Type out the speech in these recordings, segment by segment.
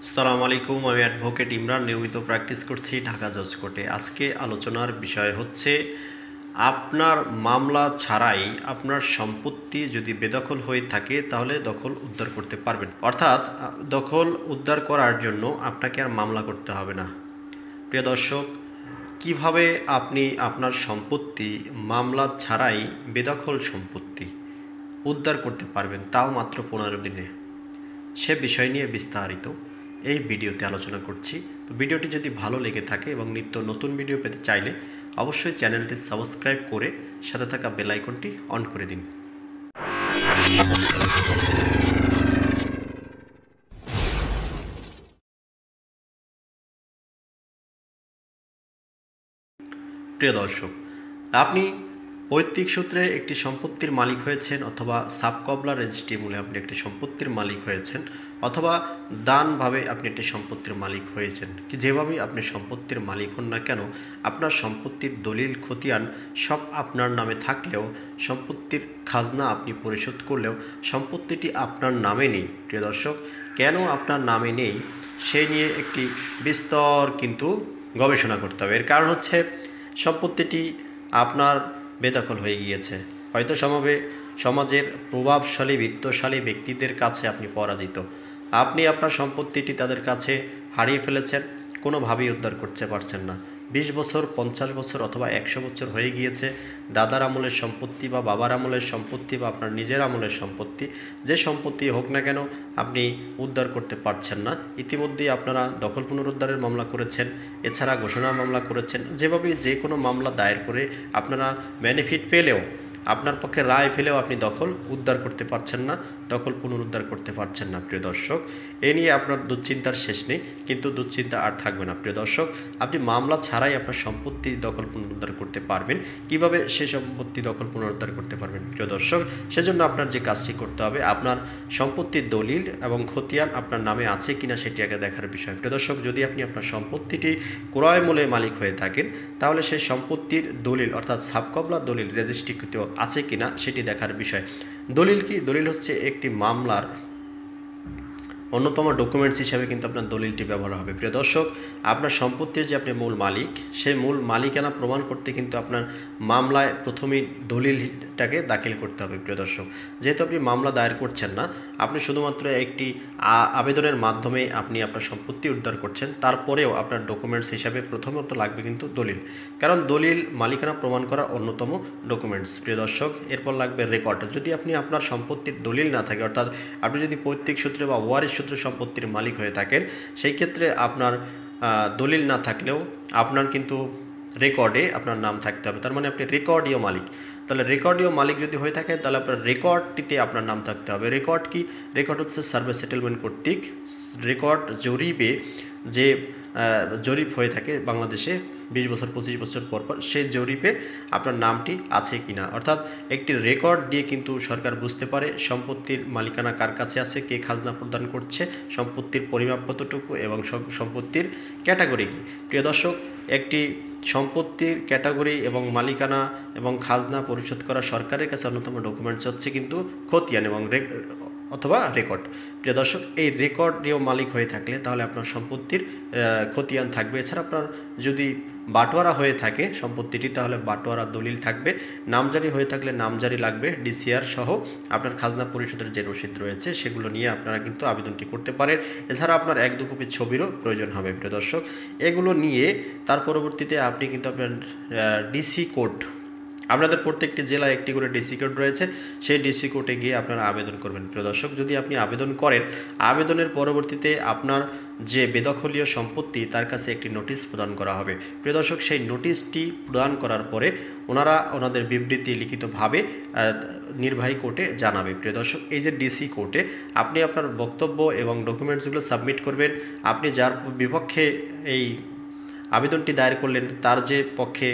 আসসালামু আলাইকুম, আমি অ্যাডভোকেট ইমরান নিয়মিত প্র্যাকটিস করছি ঢাকা জজ কোর্টে। আজকে আলোচনার বিষয় হচ্ছে আপনার মামলা ছাড়াই আপনার সম্পত্তি যদি বেদখল হয়ে থাকে তাহলে দখল উদ্ধার করতে পারবেন, অর্থাৎ দখল উদ্ধার করার জন্য আপনাকে আর মামলা করতে হবে না। প্রিয় দর্শক, কিভাবে আপনি আপনার সম্পত্তি মামলা ছাড়াই বেদখল সম্পত্তি উদ্ধার করতে পারবেন, তাও মাত্র 15 দিনে, সে বিষয় নিয়ে বিস্তারিত এই ভিডিওতে আলোচনা করছি। তো ভিডিওটি যদি ভালো লেগে থাকে এবং নিত্য নতুন ভিডিও পেতে চাইলে অবশ্যই চ্যানেলটি সাবস্ক্রাইব করে সাথে থাকা বেল আইকনটি অন করে দিন। প্রিয় দর্শক, আপনি পৈতৃক সূত্রে একটি সম্পত্তির মালিক হয়েছেন, অথবা সাবকবলা রেজিস্ট্রি মূলে আপনি একটি সম্পত্তির মালিক হয়েছেন, অথবা দানভাবে আপনি একটি সম্পত্তির মালিক হয়েছেন। কি যেভাবেই আপনি সম্পত্তির মালিক হন না কেন, আপনার সম্পত্তির দলিল খতিয়ান সব আপনার নামে থাকলেও, সম্পত্তির খাজনা আপনি পরিশোধ করলেও সম্পত্তিটি আপনার নামে নেই। প্রিয় দর্শক, কেন আপনার নামে নেই সেই নিয়ে একটি বিস্তর কিন্তু গবেষণা করতে হবে। এর কারণ হচ্ছে সম্পত্তিটি আপনার বেদখল হয়ে গিয়েছে। হয়তো সমাজের প্রভাবশালী বিত্তশালী ব্যক্তিদের কাছে আপনি পরাজিত। আপনি আপনার সম্পত্তিটি তাদের কাছে হারিয়ে ফেলেছেন, কোনোভাবেই উদ্ধার করতে পারছেন না। 20 বছর, 50 বছর অথবা 100 বছর হয়ে গিয়েছে। দাদার আমলের সম্পত্তি বা বাবার আমলের সম্পত্তি বা আপনার নিজের আমলের সম্পত্তি, যে সম্পত্তি হোক না কেন, আপনি উদ্ধার করতে পারছেন না। ইতিমধ্যেই আপনারা দখল পুনরুদ্ধারের মামলা করেছেন, এছাড়া ঘোষণা মামলা করেছেন। যেভাবে যে কোনো মামলা দায়ের করে আপনারা বেনিফিট পেলেও, আপনার পক্ষে রায় ফেলেও আপনি দখল উদ্ধার করতে পারছেন না, দখল পুনরুদ্ধার করতে পারছেন না। প্রিয় দর্শক, এ নিয়ে আপনার দুশ্চিন্তার শেষ নেই, কিন্তু দুশ্চিন্তা আর থাকবে না। প্রিয় দর্শক, আপনি মামলা ছাড়াই আপনার সম্পত্তি দখল পুনরুদ্ধার করতে পারবেন। কিভাবে সেই সম্পত্তি দখল পুনরুদ্ধার করতে পারবেন প্রিয় দর্শক? সেজন্য আপনার যে কাজটি করতে হবে, আপনার সম্পত্তির দলিল এবং খতিয়ান আপনার নামে আছে কিনা সেটি আগে দেখার বিষয়। প্রিয় দর্শক, যদি আপনি আপনার সম্পত্তিটি ক্রয় মূল্যে মালিক হয়ে থাকেন, তাহলে সেই সম্পত্তির দলিল অর্থাৎ সাবকবলা দলিল রেজিস্ট্রিকৃত আছে কিনা সেটি দেখার বিষয়। দলিল কি? দলিল হচ্ছে একটি মামলার অন্যতম ডকুমেন্টস হিসাবে কিন্তু আপনার দলিলটি ব্যবহার হবে। প্রিয় দর্শক, আপনার সম্পত্তির যে আপনি মূল মালিক, সেই মূল মালিকানা প্রমাণ করতে কিন্তু আপনার মামলায় প্রথমেই দলিলটাকে দাখিল করতে হবে। প্রিয় দর্শক, যেহেতু আপনি মামলা দায়ের করছেন না, আপনি শুধুমাত্র একটি আবেদনের মাধ্যমে আপনি আপনার সম্পত্তি উদ্ধার করছেন, তারপরেও আপনার ডকুমেন্টস হিসাবে প্রথমত লাগবে কিন্তু দলিল, কারণ দলিল মালিকানা প্রমাণ করার অন্যতম ডকুমেন্টস। প্রিয় দর্শক, এরপর লাগবে রেকর্ড। যদি আপনি আপনার সম্পত্তির দলিল না থাকে, অর্থাৎ আপনি যদি পৈতৃক সূত্রে বা ওয়ারিশ সূত্রে সম্পত্তির মালিক হয়ে থাকেন, সেই ক্ষেত্রে আপনার দলিল না থাকলেও আপনার কিন্তু রেকর্ডে আপনার নাম থাকতে হবে। তার মানে আপনি রেকর্ডীয় মালিক। তাহলে রেকর্ডীয় মালিক যদি হয়ে থাকে, তাহলে আপনার রেকর্ডটিতে আপনার নাম থাকতে হবে। রেকর্ড কি? রেকর্ড হচ্ছে সার্ভে সেটেলমেন্ট কর্তৃক রেকর্ড জরিপে যে জরিপ হয়ে থাকে বাংলাদেশে 20 বছর 25 বছর পর পর, সেই জরিপে আপনার নামটি আছে কিনা। অর্থাৎ একটি রেকর্ড দিয়ে কিন্তু সরকার বুঝতে পারে সম্পত্তির মালিকানা কার কাছে আছে, কে খাজনা প্রদান করছে, সম্পত্তির পরিমাপ কতটুকু এবং সম্পত্তির ক্যাটাগরি কী। প্রিয় দর্শক, একটি সম্পত্তির ক্যাটাগরি এবং মালিকানা এবং খাজনা পরিশোধ করা সরকারের কাছে অন্যতম ডকুমেন্টস হচ্ছে কিন্তু খতিয়ান এবং অথবা রেকর্ড। প্রিয় দর্শক, এই রেকর্ডীয় মালিক হয়ে থাকলে তাহলে আপনার সম্পত্তির খতিয়ান থাকবে। এছাড়া আপনার যদি বাটোয়ারা হয়ে থাকে সম্পত্তিটি, তাহলে বাটোয়ারা দলিল থাকবে। নামজারি হয়ে থাকলে নামজারি লাগবে, ডিসিআর সহ আপনার খাজনা পরিশোধের যে রসিদ রয়েছে সেগুলো নিয়ে আপনারা কিন্তু আবেদনটি করতে পারেন। এছাড়া আপনার 1-2 কপি ছবিরও প্রয়োজন হবে। প্রিয় দর্শক, এগুলো নিয়ে তার পরবর্তীতে আপনি কিন্তু আপনার ডিসি কোড, আপনাদের প্রত্যেকটি জেলায় একটি করে ডিসি কোড রয়েছে, সেই ডিসি কোডে গিয়ে আপনারা আবেদন করবেন। প্রিয় দর্শক, যদি আপনি আবেদন করেন, আবেদনের পরবর্তীতে আপনার যে বেদখলীয় সম্পত্তি তার কাছে একটি নোটিশ প্রদান করা হবে। প্রিয় দর্শক, সেই নোটিশটি প্রদান করার পরে ওনারা ওনাদের বিবৃতি লিখিতভাবে নির্বাহী কোর্টে জানাবে। প্রিয় দর্শক, এই যে ডিসি কোর্টে আপনি আপনার বক্তব্য এবং ডকুমেন্টসগুলো সাবমিট করবেন। আপনি যার বিপক্ষে এই আবেদনটি দায়ের করলেন, তার যে পক্ষে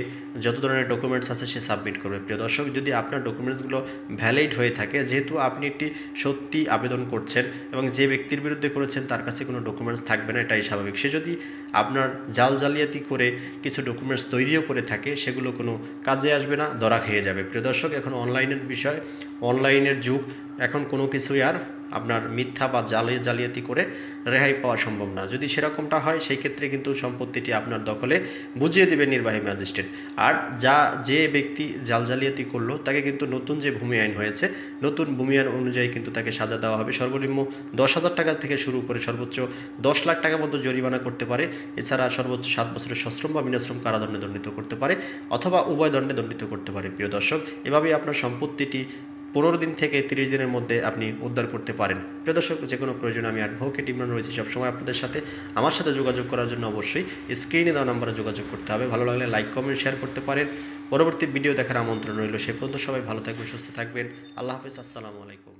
যত ধরনের ডকুমেন্টস আছে সে সাবমিট করবে। প্রিয় দর্শক, যদি আপনার ডকুমেন্টসগুলো ভ্যালিড হয়ে থাকে, যেহেতু আপনি একটি সত্যি আবেদন করছেন এবং যে ব্যক্তির বিরুদ্ধে করেছেন তার কাছে কোনো ডকুমেন্টস থাকবে না, এটাই স্বাভাবিক। সে যদি আপনার জালিয়াতি করে কিছু ডকুমেন্টস তৈরিও করে থাকে, সেগুলো কোনো কাজে আসবে না, ধরা খেয়ে যাবে। প্রিয় দর্শক, এখন অনলাইনের বিষয়, অনলাইনের যুগ, এখন কোনো কিছুই আর আপনার মিথ্যা বা জালিয়াতি করে রেহাই পাওয়া সম্ভব না। যদি সেরকমটা হয় সেই ক্ষেত্রে কিন্তু সম্পত্তিটি আপনার দখলে বুঝিয়ে দেবে নির্বাহী ম্যাজিস্ট্রেট। আর যে ব্যক্তি জালিয়াতি করলো তাকে কিন্তু নতুন যে ভূমি আইন হয়েছে, নতুন ভূমি আইন অনুযায়ী কিন্তু তাকে সাজা দেওয়া হবে। সর্বনিম্ন 10,000 টাকা থেকে শুরু করে সর্বোচ্চ 10 লাখ টাকা পর্যন্ত জরিমানা করতে পারে। এছাড়া সর্বোচ্চ 7 বছরের সশ্রম বা বিনাশ্রম কারাদণ্ডে দণ্ডিত করতে পারে, অথবা উভয় দণ্ডে দণ্ডিত করতে পারে। প্রিয় দর্শক, এভাবেই আপনার সম্পত্তিটি 15 দিন থেকে 30 দিনের মধ্যে আপনি উদ্ধার করতে পারেন। প্রিয় দর্শক, যে কোনো প্রয়োজনে আমি অ্যাডভোকেট ইমরান রয়েছি সবসময় আপনাদের সাথে। আমার সাথে যোগাযোগ করার জন্য অবশ্যই স্ক্রিনে দেওয়া নাম্বারে যোগাযোগ করতে হবে। ভালো লাগলে লাইক, কমেন্ট, শেয়ার করতে পারেন। পরবর্তী ভিডিও দেখার আমন্ত্রণ রইল। সে পর্যন্ত সবাই ভালো থাকবেন, সুস্থ থাকবেন। আল্লাহ হাফেজ, আসসালামু আলাইকুম।